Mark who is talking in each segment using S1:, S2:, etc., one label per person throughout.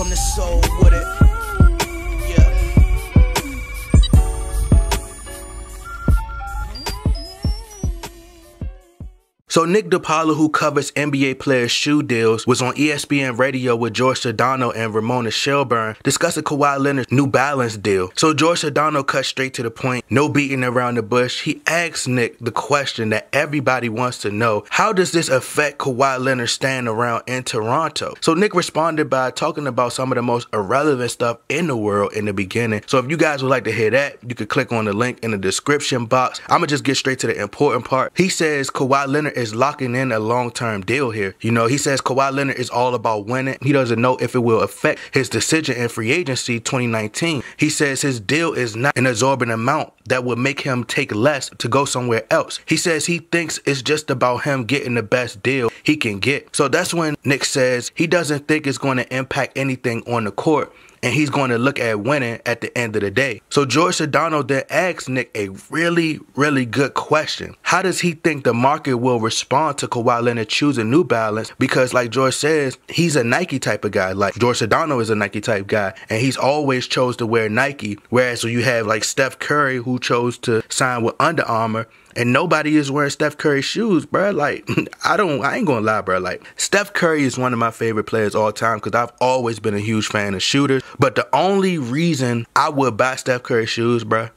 S1: from the soul with it. Yeah. So Nick DePaula, who covers NBA players' shoe deals, was on ESPN radio with George Sedano and Ramona Shelburne discussing Kawhi Leonard's New Balance deal. So George Sedano cut straight to the point, no beating around the bush. He asked Nick the question that everybody wants to know: how does this affect Kawhi Leonard staying around in Toronto? So Nick responded by talking about some of the most irrelevant stuff in the world in the beginning. So if you guys would like to hear that, you could click on the link in the description box. I'm gonna just get straight to the important part. He says Kawhi Leonard is locking in a long-term deal here. You know, he says Kawhi Leonard is all about winning. He doesn't know if it will affect his decision in free agency 2019. He says his deal is not an exorbitant amount that would make him take less to go somewhere else. He says he thinks it's just about him getting the best deal he can get. So that's when Nick says he doesn't think it's going to impact anything on the court, and he's going to look at winning at the end of the day. So George Sedano then asked Nick a really good question. How does he think the market will respond to Kawhi Leonard choosing New Balance? Because like George says, he's a Nike type of guy. Like George Sedano is a Nike type guy, and he's always chose to wear Nike. Whereas so you have like Steph Curry, who chose to sign with Under Armour, and nobody is wearing Steph Curry shoes, bro. Like, I ain't gonna lie, bro. Like, Steph Curry is one of my favorite players all time because I've always been a huge fan of shooters. But the only reason I would buy Steph Curry shoes, bro,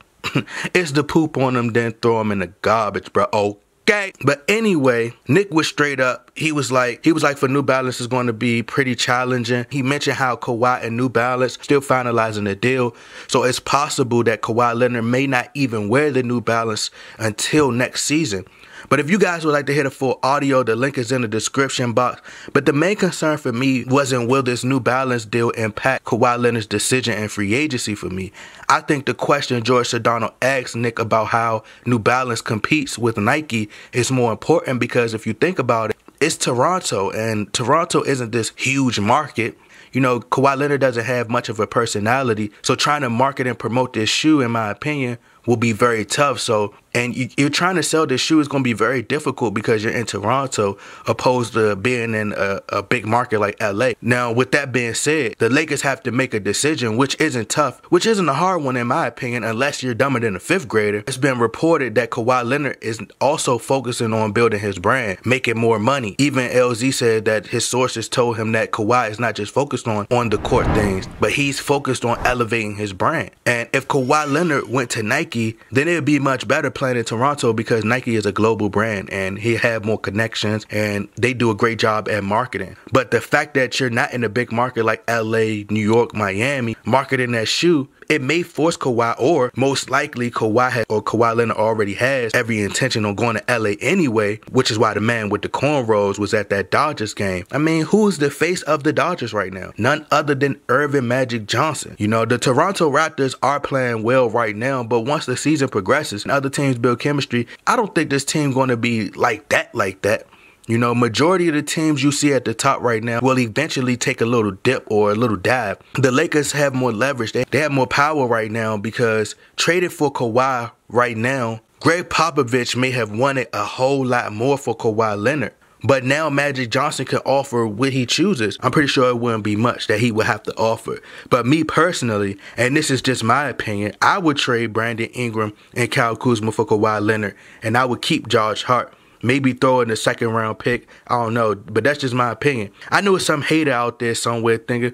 S1: is to poop on them, then throw them in the garbage, bro. Okay. But anyway, Nick was straight up. He was like for New Balance is going to be pretty challenging. He mentioned how Kawhi and New Balance still finalizing the deal. So it's possible that Kawhi Leonard may not even wear the New Balance until next season. But if you guys would like to hear the full audio, the link is in the description box. But the main concern for me wasn't will this New Balance deal impact Kawhi Leonard's decision in free agency for me. I think the question George Sedano asked Nick about how New Balance competes with Nike is more important because if you think about it, it's Toronto, and Toronto isn't this huge market. You know, Kawhi Leonard doesn't have much of a personality, so trying to market and promote this shoe, in my opinion, will be very tough. So, and you're trying to sell this shoe is going to be very difficult because you're in Toronto opposed to being in a big market like LA. Now, with that being said, the Lakers have to make a decision, which isn't tough, which isn't a hard one in my opinion, unless you're dumber than a fifth grader. It's been reported that Kawhi Leonard is also focusing on building his brand, making more money. Even LZ said that his sources told him that Kawhi is not just focused on the court things, but he's focused on elevating his brand. And if Kawhi Leonard went to Nike, then it would be much better playing in Toronto because Nike is a global brand and he have more connections and they do a great job at marketing. But the fact that you're not in a big market like LA, New York, Miami, marketing that shoe, it may force Kawhi, or most likely Kawhi Leonard already has every intention on going to LA anyway, which is why the man with the cornrows was at that Dodgers game. I mean, who's the face of the Dodgers right now? None other than Irvin Magic Johnson. You know, the Toronto Raptors are playing well right now, but once the season progresses and other teams build chemistry, I don't think this team going to be like that. You know, majority of the teams you see at the top right now will eventually take a little dip or a little dive. The Lakers have more leverage. They have more power right now because trading for Kawhi right now, Greg Popovich may have wanted a whole lot more for Kawhi Leonard. But now Magic Johnson can offer what he chooses. I'm pretty sure it wouldn't be much that he would have to offer. But me personally, and this is just my opinion, I would trade Brandon Ingram and Kyle Kuzma for Kawhi Leonard, and I would keep Josh Hart. Maybe throw in a second round pick. I don't know, but that's just my opinion. I know some hater out there somewhere thinking,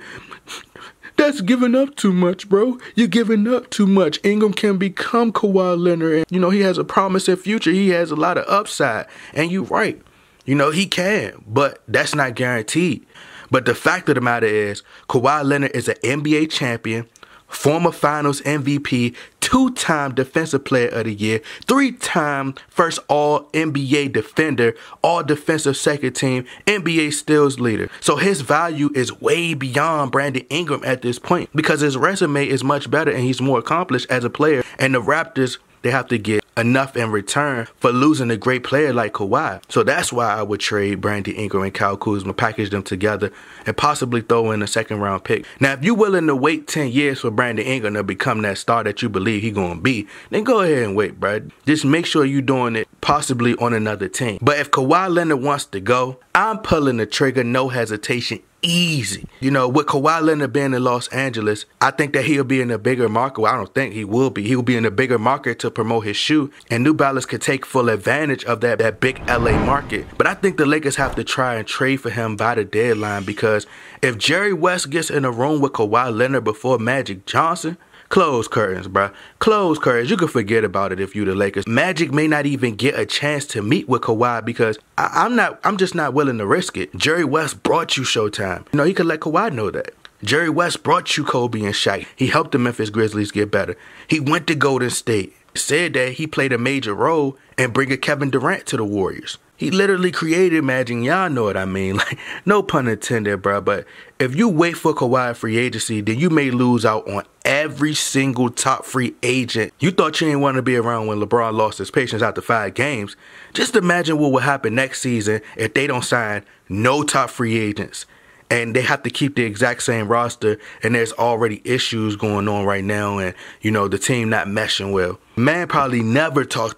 S1: that's giving up too much, bro. You're giving up too much. Ingram can become Kawhi Leonard. And, you know, he has a promising future. He has a lot of upside. And you're right. You know, he can, but that's not guaranteed. But the fact of the matter is, Kawhi Leonard is an NBA champion, former Finals MVP, 2-time Defensive Player of the Year, 3-time first All-NBA defender, All-Defensive Second Team, NBA Steals leader. So his value is way beyond Brandon Ingram at this point because his resume is much better and he's more accomplished as a player. And the Raptors, they have to get enough in return for losing a great player like Kawhi. So that's why I would trade Brandon Ingram and Kyle Kuzma, package them together, and possibly throw in a second-round pick. Now, if you're willing to wait 10 years for Brandon Ingram to become that star that you believe he's going to be, then go ahead and wait, bro. Just make sure you're doing it possibly on another team. But if Kawhi Leonard wants to go, I'm pulling the trigger, no hesitation, easy. You know, with Kawhi Leonard being in Los Angeles, I think that he'll be in a bigger market. Well, I don't think he will be. He'll be in a bigger market to promote his shoe, and New Balance could take full advantage of that big LA market. But I think the Lakers have to try and trade for him by the deadline, because if Jerry West gets in a room with Kawhi Leonard before Magic Johnson, close curtains, bruh. Close curtains. You can forget about it if you the Lakers. Magic may not even get a chance to meet with Kawhi, because I'm just not willing to risk it. Jerry West brought you Showtime. You know, he could let Kawhi know that. Jerry West brought you Kobe and Shaq. He helped the Memphis Grizzlies get better. He went to Golden State. Said that he played a major role in bringing Kevin Durant to the Warriors. He literally created Magic. Y'all know what I mean. Like, no pun intended, bro. But if you wait for Kawhi free agency, then you may lose out on every single top free agent. You thought you didn't want to be around when LeBron lost his patience after 5 games. Just imagine what will happen next season if they don't sign no top free agents, and they have to keep the exact same roster, and there's already issues going on right now, and, you know, the team not meshing well. The man probably never talked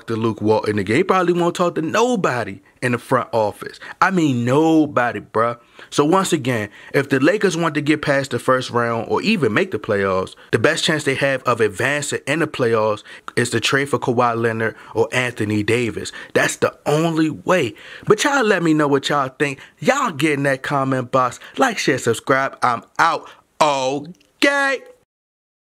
S1: to Luke Walton again. He probably won't talk to nobody in the front office. I mean, nobody, bruh. So once again, if the Lakers want to get past the first round or even make the playoffs, the best chance they have of advancing in the playoffs is to trade for Kawhi Leonard or Anthony Davis. That's the only way. But y'all let me know what y'all think. Y'all get in that comment box. Like, share, subscribe. I'm out. Okay.